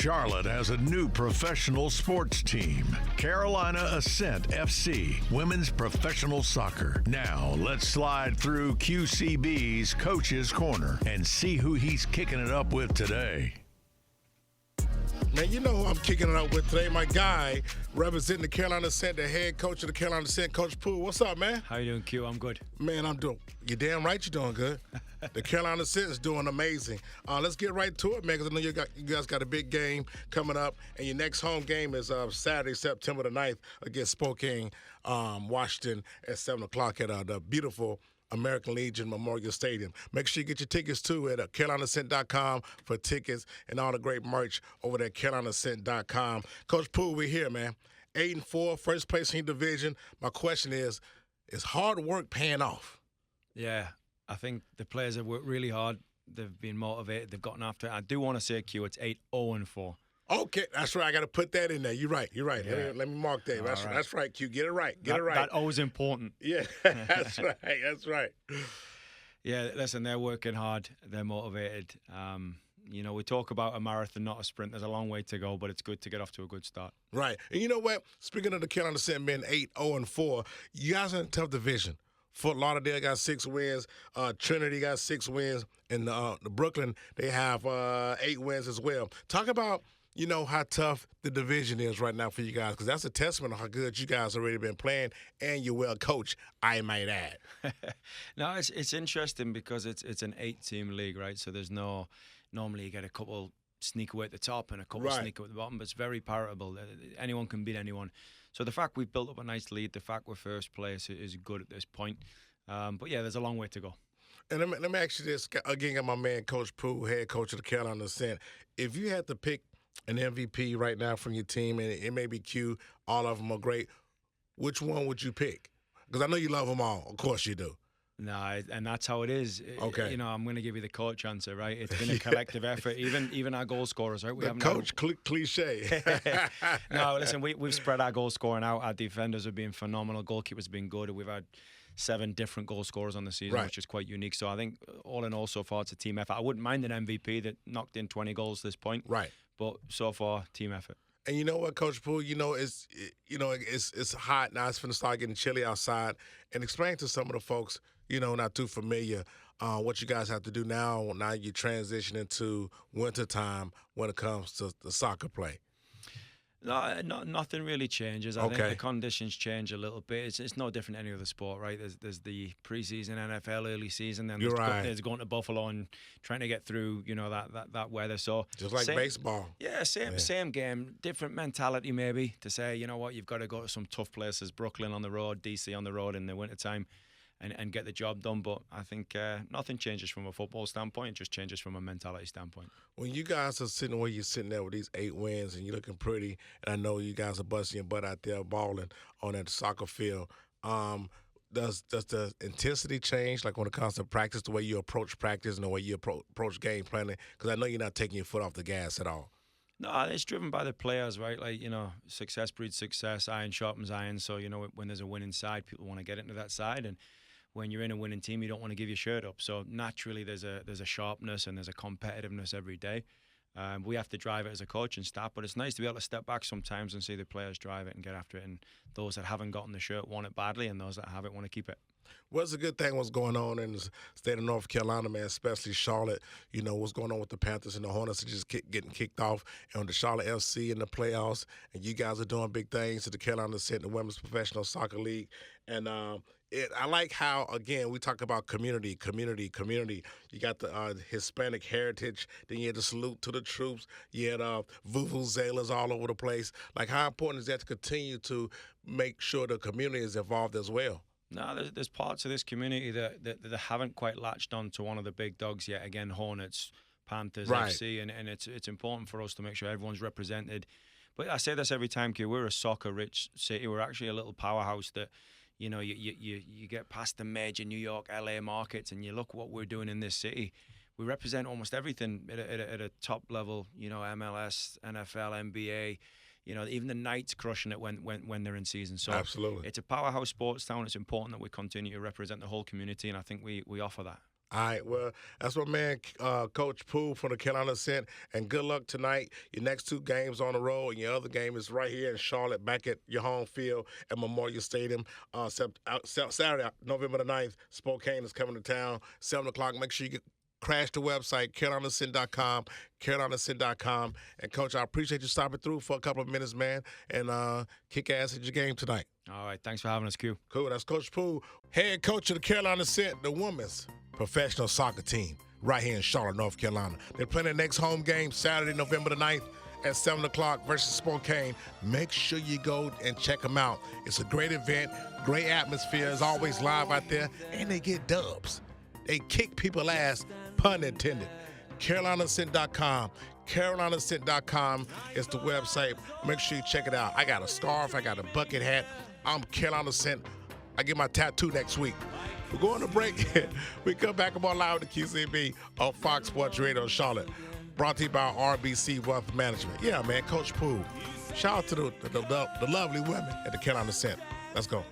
Charlotte has a new professional sports team, Carolina Ascent FC, women's professional soccer. Now, let's slide through QCB's Coach's Corner and see who he's kicking it up with today. Man, you know who I'm kicking it up with today? My guy representing the Carolina Ascent, the head coach of the Carolina Ascent, Coach Poole. What's up, man? How you doing, Q? I'm good. Man, I'm doing. You're damn right you're doing good. The Carolina Ascent is doing amazing. Let's get right to it, man, because I know you guys got a big game coming up, and your next home game is Saturday, September the 9th against Spokane, Washington at 7 o'clock at the beautiful American Legion Memorial Stadium. Make sure you get your tickets, too, at CarolinaAscent.com for tickets and all the great merch over there at CarolinaAscent.com. Coach Poole, we're here, man. 8-4, first place in your division. My question is hard work paying off? Yeah, I think the players have worked really hard. They've been motivated. They've gotten after it. I do want to say, Q, it's 8-0-4. Okay, that's right. I got to put that in there. You're right. Yeah. Let me mark that. That's right, Q. Get it right. Get it right. That O is important. Yeah, that's right. That's right. Yeah, listen, they're working hard. They're motivated. We talk about a marathon, not a sprint. There's a long way to go, but it's good to get off to a good start. Right. And you know what? Speaking of the Carolina Ascent being 8-0-4, you guys are in a tough division. Fort Lauderdale got 6 wins. Trinity got 6 wins. And the Brooklyn, they have 8 wins as well. Talk about how tough the division is right now for you guys, because that's a testament of how good you guys already been playing, and you're well coached, I might add. No, it's interesting because it's an 8-team league, right? So there's normally you get a couple sneak away at the top and a couple sneak away at the bottom, but it's very palatable. Anyone can beat anyone. So the fact we've built up a nice lead, the fact we're first place is good at this point. But yeah, there's a long way to go. And let me ask you this, again, got my man Coach Poole, head coach of the Carolina Ascent. If you had to pick an MVP right now from your team, and it may be Q, all of them are great, which one would you pick? Because I know you love them all. Of course you do. No, and that's how it is. Okay. I'm going to give you the coach answer, right? It's been a collective effort. Even our goal scorers, right? Cliche. No, listen, we've spread our goal scoring out. Our defenders have been phenomenal. Goalkeepers have been good. We've had 7 different goal scorers on the season, which is quite unique. So I think all in all, so far, it's a team effort. I wouldn't mind an MVP that knocked in 20 goals at this point. Right. But so far, team effort. And you know what, Coach Poole? It's hot now. It's going to start getting chilly outside. And explain to some of the folks, not too familiar, what you guys have to do now. Now you transition into wintertime when it comes to the soccer play. No, nothing really changes. I think the conditions change a little bit. It's no different than any other sport, right? There's the preseason NFL early season, then there's going to Buffalo and trying to get through, that weather. So just like baseball. Yeah, same game, different mentality maybe to say, you know what, you've got to go to some tough places, Brooklyn on the road, DC on the road in the wintertime. And get the job done. But I think nothing changes from a football standpoint. It just changes from a mentality standpoint. When you guys are sitting where you're sitting there with these 8 wins and you're looking pretty, and I know you guys are busting your butt out there balling on that soccer field, does the intensity change, like when it comes to practice, the way you approach practice and the way you approach game planning? Because I know you're not taking your foot off the gas at all. No, it's driven by the players, right? Like, success breeds success, iron sharpens iron. So, when there's a winning side, people want to get into that side. And when you're in a winning team, you don't want to give your shirt up. So naturally, there's a sharpness and there's a competitiveness every day. We have to drive it as a coaching staff, but it's nice to be able to step back sometimes and see the players drive it and get after it. And those that haven't gotten the shirt want it badly, and those that have it want to keep it. What's a good thing what's going on in the state of North Carolina, man, especially Charlotte? What's going on with the Panthers and the Hornets are just getting kicked off, and the Charlotte FC in the playoffs, and you guys are doing big things to the Carolina Ascent, the Women's Professional Soccer League. And I like how, again, we talk about community. You got the Hispanic heritage. Then you had the salute to the troops. You had vuvuzelas all over the place. Like, how important is that to continue to make sure the community is involved as well? No, there's parts of this community that haven't quite latched on to one of the big dogs yet. Again, Hornets, Panthers, FC, and it's important for us to make sure everyone's represented. But I say this every time, Q, we're a soccer-rich city. We're actually a little powerhouse that, you get past the major New York, LA markets, and you look what we're doing in this city. We represent almost everything at a top level, MLS, NFL, NBA. Even the Knights crushing it when they're in season. So absolutely, it's a powerhouse sports town. It's important that we continue to represent the whole community, and I think we offer that. All right, well, that's my man, Coach Poole from the Carolina Ascent, and good luck tonight. Your next 2 games on the road, and your other game is right here in Charlotte, back at your home field at Memorial Stadium. Saturday, November the 9th, Spokane is coming to town, 7 o'clock. Make sure you crash the website, CarolinaAscent.com, CarolinaAscent.com. And, Coach, I appreciate you stopping through for a couple of minutes, man, and kick ass at your game tonight. All right, thanks for having us, Q. Cool, that's Coach Poole, head coach of the Carolina Ascent, the women's professional soccer team right here in Charlotte, North Carolina. They're playing their next home game Saturday, November the 9th at 7 o'clock versus Spokane. Make sure you go and check them out. It's a great event, great atmosphere. It's always live out there, and they get dubs. They kick people ass, pun intended. CarolinaAscent.com. CarolinaAscent.com is the website. Make sure you check it out. I got a scarf. I got a bucket hat. I'm Carolina Ascent. I get my tattoo next week. We're going to break. We come back about live with the QCB on Fox Sports Radio Charlotte. Brought to you by RBC Wealth Management. Yeah, man, Coach Poole. Shout out to the lovely women at the Carolina Ascent. Let's go.